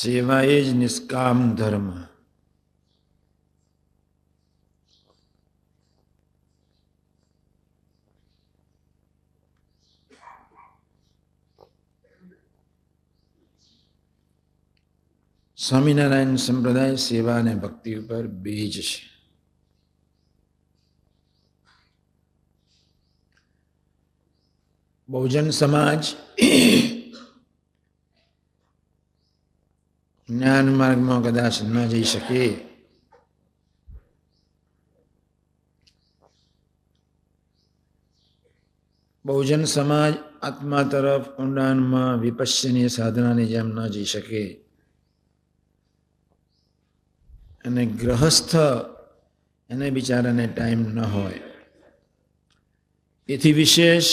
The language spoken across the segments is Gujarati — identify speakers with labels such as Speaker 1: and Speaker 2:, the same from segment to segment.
Speaker 1: સેવા એ જ નિષ્કામ ધર્મ. સ્વામિનારાયણ સંપ્રદાય સેવા અને ભક્તિ ઉપર બીજ છે. બહુજન સમાજ જ્ઞાન માર્ગમાં કદાચ ન જઈ શકે, બહુજન સમાજ આત્મા તરફ ઊંડાણમાં વિપશ્યની સાધનાની જેમ ન જઈ શકે, અને ગ્રહસ્થ એને બિચારાને ટાઈમ ન હોય, એથી વિશેષ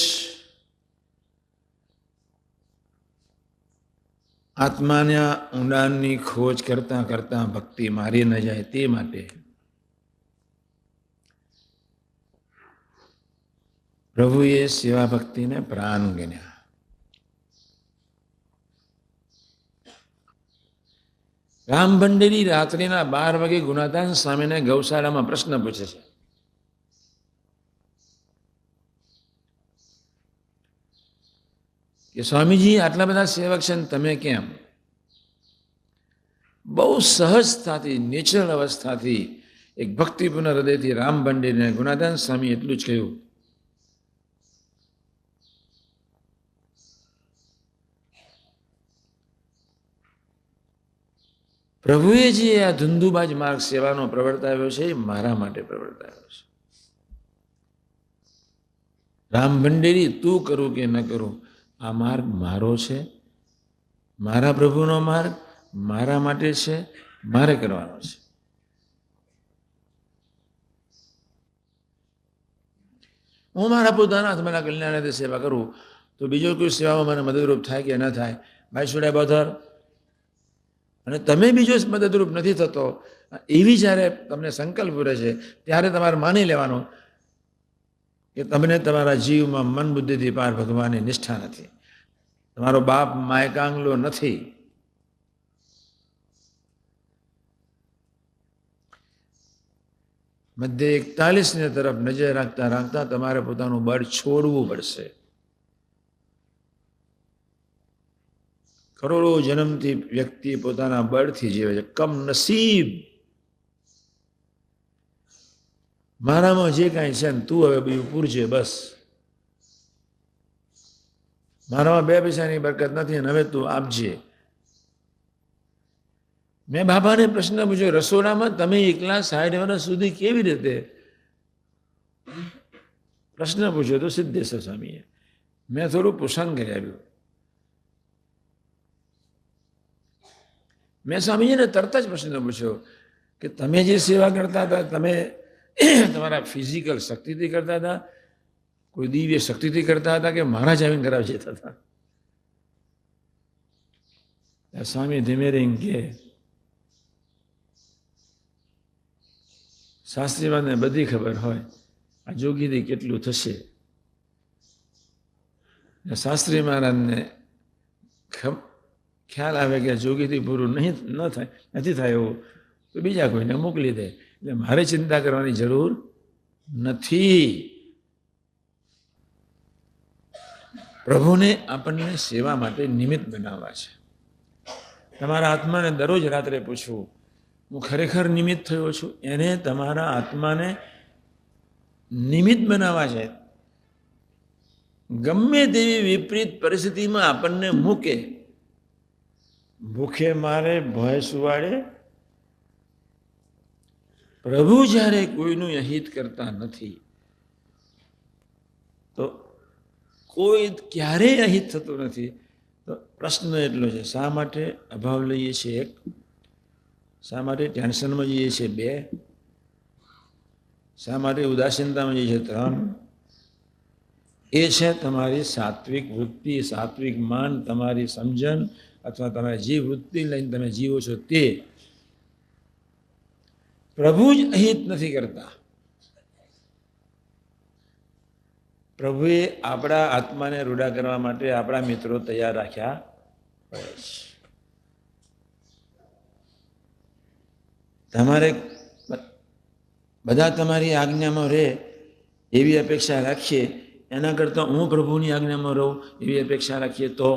Speaker 1: આત્માના ઊંડાણની ખોજ કરતાં કરતાં ભક્તિ મારી ન જાય તે માટે પ્રભુએ સેવા ભક્તિને પ્રાણ ગણ્યા. રામ ભંડેરી રાત્રિના 12 વાગે ગુણાદાન સ્વામીને ગૌશાળામાં પ્રશ્ન પૂછે છે. કે સ્વામીજી આટલા બધા સેવક છે, તમે કેમ? બહુ સહજતાથી, નેચરલ અવસ્થાથી, એક ભક્તિપૂર્ણ હૃદયથી રામ ભંડેરીને ગુણાદાન સ્વામી એટલું જ કહ્યું, પ્રભુએ જે આ ધુંધુબાજ માર્ગ સેવાનો પ્રવર્તાવ્યો છે એ મારા માટે પ્રવર્તાવ્યો છે. રામ ભંડેરી, તું કરું કે ન કરું, આ માર્ગ મારો છે, મારા પ્રભુનો માર્ગ મારા માટે છે, મારે કરવાનો છે. હું મારા પોતાના આત્માના કલ્યાણ સેવા કરું તો બીજો કોઈ સેવામાં મને મદદરૂપ થાય કે ન થાય, ભાઈ શુડ બોધર? અને તમે બીજો મદદરૂપ નથી થતો એવી જ્યારે તમને સંકલ્પ રહે છે ત્યારે તમારે માની લેવાનું કે તમને તમારા જીવમાં મન બુદ્ધિથી પાર ભગવાનની નિષ્ઠા નથી, તમારો બાપ માયકાંગલો નથી. મધ્ય 41ને તરફ નજર રાખતા રાખતા તમારે પોતાનું બળ છોડવું પડશે. કરોડો જન્મથી વ્યક્તિ પોતાના બળથી જીવે છે. કમ નસીબ, મારામાં જે કાંઈ છે ને તું હવે બીજું પૂરજે, બસ મારામાં 2 પૈસાની બરકત નથી અને હવે તું આપજે. મેં બાબાને પ્રશ્ન પૂછ્યો, રસોડામાં તમે એકલા 60 વર્ષ સુધી કેવી રીતે? પ્રશ્ન પૂછ્યો તો સિદ્ધેશ્વર સ્વામીએ. મેં થોડું પુષણ કરી આવ્યું. મેં સ્વામીજીને તરત જ પ્રશ્ન પૂછ્યો કે તમે જે સેવા કરતા હતા, તમે તમારા ફિઝિકલ શક્તિથી કરતા હતા, કોઈ દિવ્ય શક્તિથી કરતા હતા કે મારા જ આવીને કરાવી જતા હતા? સ્વામી ધીમે રહીને કે શાસ્ત્રીવાદને બધી ખબર હોય, આ જોગીથી કેટલું થશે. શાસ્ત્રી મહારાજને ખ્યાલ આવે કે જોગીથી પૂરું નથી થાય એવું તો બીજા કોઈને મોકલી દે, એટલે મારે ચિંતા કરવાની જરૂર નથી. પ્રભુને આપણને સેવા માટે નિમિત્ત બનાવવા છે. તમારા આત્માને દરરોજ રાત્રે પૂછવું, હું ખરેખર નિમિત્ત થયો છું? એને તમારા આત્માને નિમિત્ત બનાવવા છે. ગમે તેવી વિપરીત પરિસ્થિતિમાં આપણને મૂકે, ભૂખે મારે, ભય સુવાડે, પ્રભુ જ્યારે કોઈનું હિત કરતા નથી તો કોઈ ક્યારેય અહિત થતું નથી. તો પ્રશ્ન એટલો છે, શા માટે અભાવ લઈએ છીએ? 1, શા માટે ટેન્શનમાં જઈએ છીએ? 2, શા માટે ઉદાસીનતામાં જઈએ છીએ? 3. એ છે તમારી સાત્વિક વૃત્તિ, સાત્વિક માન, તમારી સમજણ અથવા તમે જે વૃત્તિ લઈને તમે જીવો છો તે. પ્રભુ જ અહિત નથી કરતા. પ્રભુએ આપણા આત્માને રૂડા કરવા માટે આપણા મિત્રો તૈયાર રાખ્યા હોય છે. તમારે બધા તમારી આજ્ઞામાં રહે એવી અપેક્ષા રાખીએ, એના કરતાં હું પ્રભુની આજ્ઞામાં રહું એવી અપેક્ષા રાખીએ તો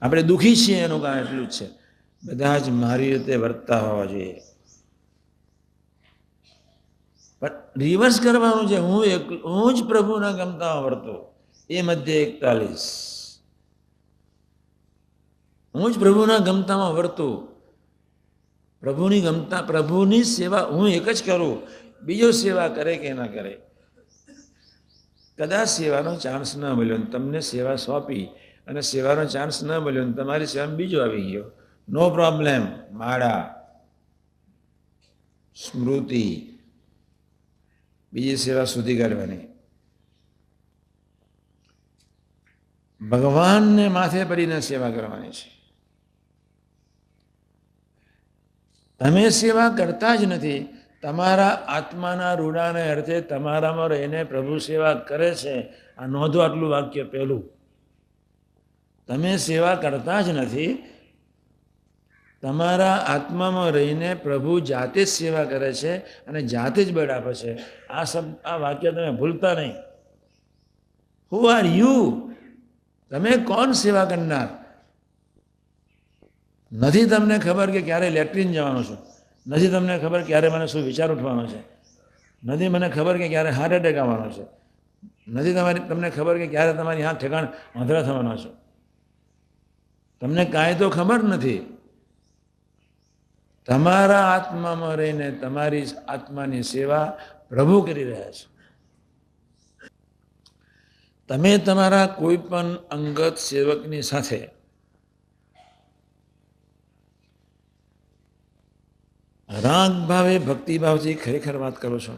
Speaker 1: આપણે દુઃખી છીએ. એનું કારણ એટલું જ છે, બધા જ મારી રીતે વર્તતા હોવા જોઈએ. પણ રિવર્સ કરવાનું છે, હું જ પ્રભુના ગમતામાં વર્તો. એ મધ્ય 41 હું જ પ્રભુના ગમતામાં વર્તું. પ્રભુની સેવા હું એક જ કરું, બીજો સેવા કરે કે ના કરે. કદાચ સેવાનો ચાન્સ ન મળ્યો, તમને સેવા સોંપી અને સેવાનો ચાન્સ ન મળ્યો, તમારી સેવામાં બીજો આવી ગયો, નો પ્રોબ્લેમ. માળા, સ્મૃતિ, બીજી સેવા સુધી કરવાની. ભગવાનને માથે પડીને સેવા કરવાની છે. તમે સેવા કરતા જ નથી. તમારા આત્માના રૂડાને અર્થે તમારામાં રહીને પ્રભુ સેવા કરે છે. આ નોંધો, આટલું વાક્ય પહેલું. તમે સેવા કરતા જ નથી, તમારા આત્મામાં રહીને પ્રભુ જાતે જ સેવા કરે છે અને જાતે જ બળ આપે છે. આ વાક્ય તમે ભૂલતા નહીં. Who are you? તમે કોણ સેવા કરનાર? નથી તમને ખબર કે ક્યારે લેટ્રિન જવાનો છું, નથી તમને ખબર ક્યારે મને શું વિચાર ઉઠવાનો છે, નથી મને ખબર કે ક્યારે હાર્ટ એટેક આવવાનો છે, નથી તમને ખબર કે ક્યારે તમારી હાથ ઠેકાણ વાંધરા થવાનો છે. તમને કાંઈ તો ખબર નથી. તમારા આત્મામાં રહીને તમારી આત્માની સેવા પ્રભુ કરી રહ્યા છે. તમે તમારા કોઈ પણ અંગત સેવકની સાથે રાગ ભાવે ભક્તિભાવથી ખરેખર વાત કરો છો?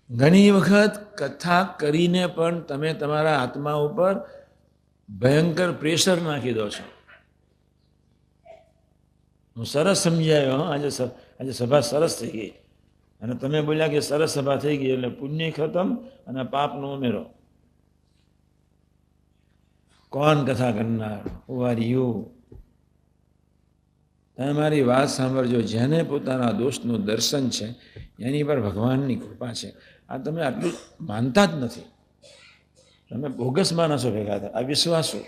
Speaker 1: ઘણી વખત કથા કરીને પણ તમે તમારા આત્મા ઉપર ભયંકર પ્રેશર નાખી દો છો. હું સરસ સમજાયો, આજે સભા સરસ થઈ ગઈ, અને તમે બોલ્યા કે સરસ સભા થઈ ગઈ એટલે પુણ્ય ખતમ અને પાપનો ઉમેરો. કોણ કથા કરનાર? Who are you? તમે મારી વાત સાંભળજો. જેને પોતાના દોષનું દર્શન છે એની પર ભગવાનની કૃપા છે. આ તમે આટલું માનતા જ નથી. તમે બોગસ માણસો ભેગા થાય. આ વિશ્વાસો,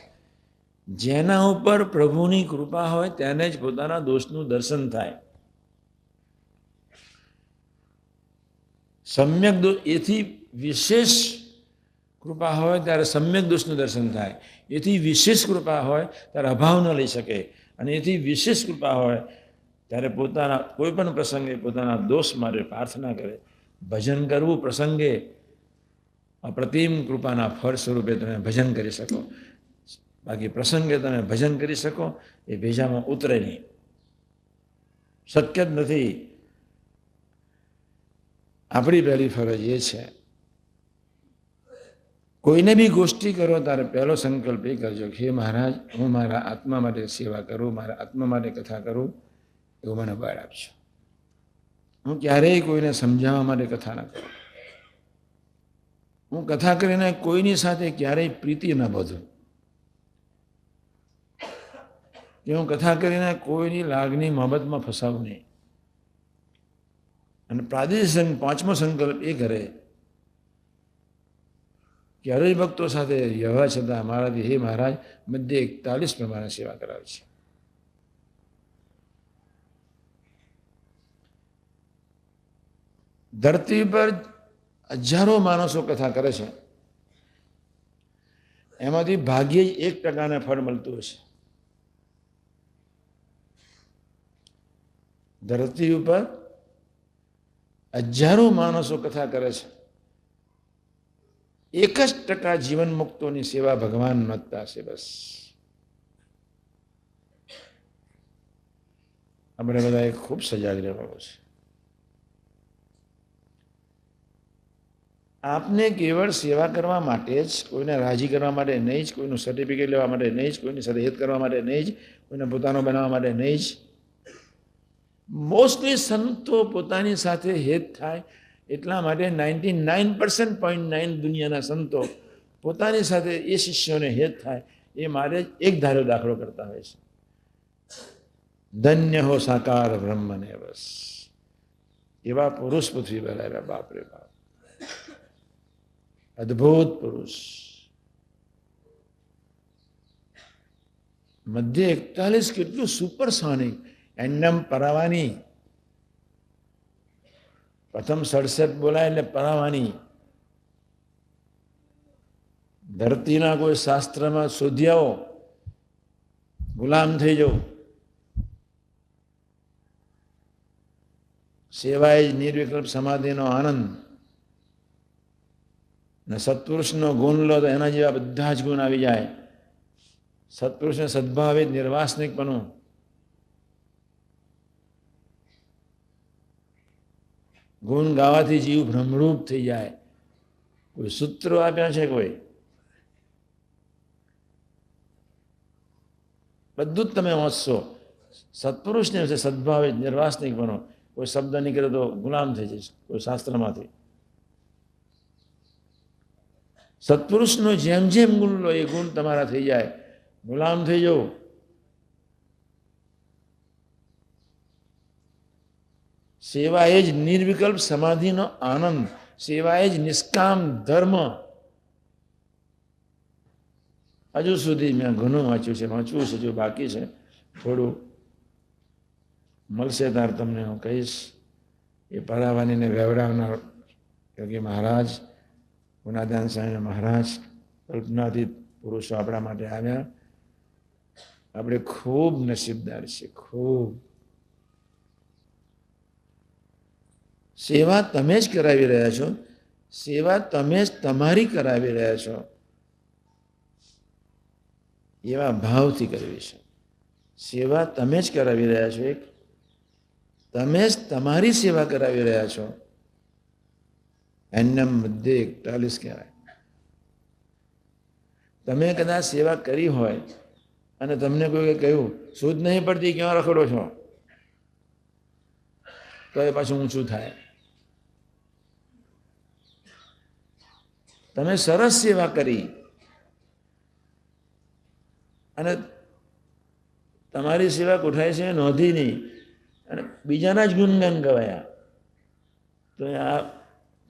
Speaker 1: જેના ઉપર પ્રભુની કૃપા હોય તેને જ પોતાના દોષનું દર્શન થાય. સમ્યક દોષ, એથી વિશેષ કૃપા હોય ત્યારે સમ્યક દોષનું દર્શન થાય. એથી વિશેષ કૃપા હોય ત્યારે અભાવ ન લઈ શકે, અને એથી વિશેષ કૃપા હોય ત્યારે પોતાના કોઈ પણ પ્રસંગે પોતાના દોષ માટે પ્રાર્થના કરે. ભજન કરવું પ્રસંગે અપ્રતિમ કૃપાના ફળ સ્વરૂપે તમે ભજન કરી શકો. બાકી પ્રસંગે તમે ભજન કરી શકો એ ભેજામાં ઉતરે નહીં, શક્ય જ નથી. આપણી પહેલી ફરજ એ છે, કોઈને બી ગોષ્ઠી કરો ત્યારે પહેલો સંકલ્પ એ કરજો કે હે મહારાજ, હું મારા આત્મા માટે સેવા કરું, મારા આત્મા માટે કથા કરું, એવું મને બળ આપજો. હું ક્યારેય કોઈને સમજાવવા માટે કથા ના કરું. હું કથા કરીને કોઈની સાથે ક્યારેય પ્રીતિ ન બાંધું, કે હું કથા કરીને કોઈની લાગણી મોહબ્બતમાં ફસાવું નહીં. અને પ્રાદેશિક પાંચમો સંકલ્પ એ કરે કે હરિભક્તો સાથે વ્યવહાર છતાં મારાથી હે મહારાજ મધ્ય 41 પ્રમાણે સેવા કરાવે છે. ધરતી પર હજારો માણસો કથા કરે છે, એમાંથી ભાગ્યે જ 1% ફળ મળતું હશે. ધરતી ઉપર હજારો માણસો કથા કરે છે, 1% જીવન મુક્તોની સેવા ભગવાન નોંધતા છે. બસ આપણે બધાએ ખૂબ સજાગ રહેવાનું છે. આપને કેવળ સેવા કરવા માટે જ, કોઈને રાજી કરવા માટે નહીં જ, કોઈનું સર્ટિફિકેટ લેવા માટે નહીં જ, કોઈની સાથે હેત કરવા માટે નહીં જ, કોઈને પોતાનો બનાવવા માટે નહીં જ. મોસ્ટલી સંતો પોતાની સાથે હેત થાય એટલા માટે 99.9 દુનિયાના સંતો પોતાની સાથે એ શિષ્યોને હેત થાય એ મારે એક ધાર્યો દાખલો કરતા હોય છે. ધન્ય હો સાકાર બ્રહ્મને બસ. એવા પુરુષ પૃથ્વી પર આવ્યા. બાપ રે બાપ, અદ્ભુત પુરુષ. મધ્ય 41 કેટલું સુપરસોનિક. એન્ડમ પરાવાની, પ્રથમ 67 બોલાય એટલે પરાવાની. ધરતીના કોઈ શાસ્ત્રમાં શોધી આવો, ગુલામ થઈ જાઓ. સેવા એ જ નિર્વિકલ્પ સમાધિનો આનંદ. ને સત્પુરુષનો ગુણ લો તો એના જેવા બધા જ ગુણ આવી જાય. સત્પુરુષને સદભાવિત નિર્વાસનિકપણું. ગુણ ગાવાથી જીવ ભ્રમરૂપ થઈ જાય. કોઈ સૂત્રો આપ્યા છે? કોઈ બધું જ તમે વાંચશો. સત્પુરુષને સદભાવિત નિર્વાસનિક બનો. કોઈ શબ્દ નીકળે તો ગુલામ થઈ જશે કોઈ શાસ્ત્રમાંથી. સત્પુરુષનો જેમ જેમ ગુણ લો એ ગુણ તમારા થઈ જાય, ગુલામ થઈ જાઓ. સેવા એ જ નિર્વિકલ્પ સમાધિનો આનંદ. સેવા એ જ નિષ્કામ ધર્મ. હજુ સુધી મેં ઘણું વાંચ્યું છે, વાંચવું છે, જો બાકી છે થોડું. મળશે તાર તમને હું કહીશ. એ પરાવાનીને વ્યવડાવનાર યોગી મહારાજ, ગુણાદાન સ્વામી મહારાજ, કલ્પનાતીત પુરુષો આપણા માટે આવ્યા. આપણે ખૂબ નસીબદાર છીએ, ખૂબ. સેવા તમે જ કરાવી રહ્યા છો. સેવા તમે જ તમારી કરાવી રહ્યા છો. એવા ભાવથી કરવી છે. સેવા તમે જ કરાવી રહ્યા છો. તમે જ તમારી સેવા કરાવી રહ્યા છો. એન્નમ મધ્ય 41 કહેવાય. તમે કદાચ સેવા કરી હોય અને તમને કોઈ કહ્યું સૂઝ નહીં પડતી, ક્યાં રખડો છો, તો એ પાછું ઊંચું થાય. તમે સરસ સેવા કરી અને તમારી સેવા કોઠાય છે નોંધી નહીં અને બીજાના જ ગુણગાન ગવાયા, તો આ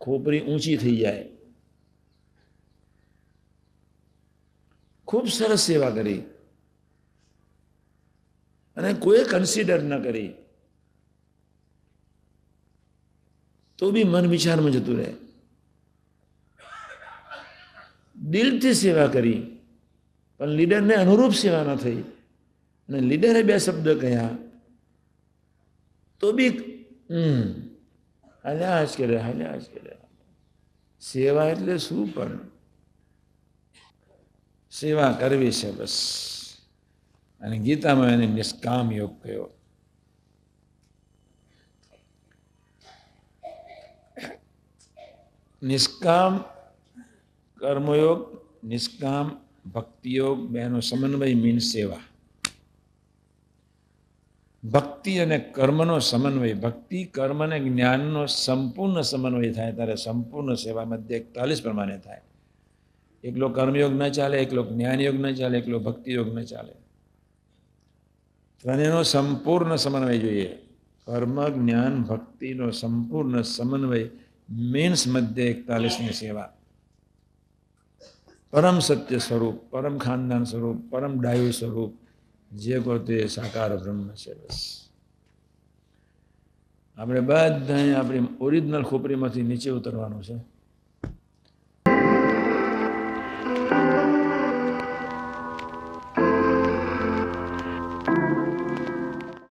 Speaker 1: ખોપરી ઊંચી થઈ જાય. ખૂબ સરસ સેવા કરી અને કોઈ કન્સિડર ન કરી તો બી મન વિચારમાં જતું રહે. દિલથી સેવા કરી પણ લીડરને અનુરૂપ સેવા ન થઈ અને લીડરે 2 શબ્દ કહ્યા તો બી હાલ્યા જ કરે, હાલ્યા જ કરે. સેવા એટલે શું? પણ સેવા કરવી છે બસ. અને ગીતામાં એને નિષ્કામ યોગ કહ્યો. નિષ્કામ કર્મયોગ, નિષ્કામ ભક્તિયોગ, બેનો સમન્વય મીન્સ સેવા. ભક્તિ અને કર્મનો સમન્વય, ભક્તિ કર્મ અને જ્ઞાનનો સંપૂર્ણ સમન્વય થાય ત્યારે સંપૂર્ણ સેવા મધ્ય 41 પ્રમાણે થાય. એકલો કર્મયોગ ન ચાલે, એકલો જ્ઞાનયોગ ન ચાલે, એકલો ભક્તિયોગ ન ચાલે. ત્રણેયનો સંપૂર્ણ સમન્વય જોઈએ. કર્મ, જ્ઞાન, ભક્તિનો સંપૂર્ણ સમન્વય મીન્સ મધ્ય 41ની સેવા. પરમ સત્ય સ્વરૂપ, પરમ ખાનદાન સ્વરૂપ, પરમ ડાયુ સ્વરૂપ જે કહો તે સાકાર બ્રહ્મ છે બસ. આપણે બધા આપણી ઓરિજિનલ ખોપરીમાંથી નીચે ઉતરવાનું છે.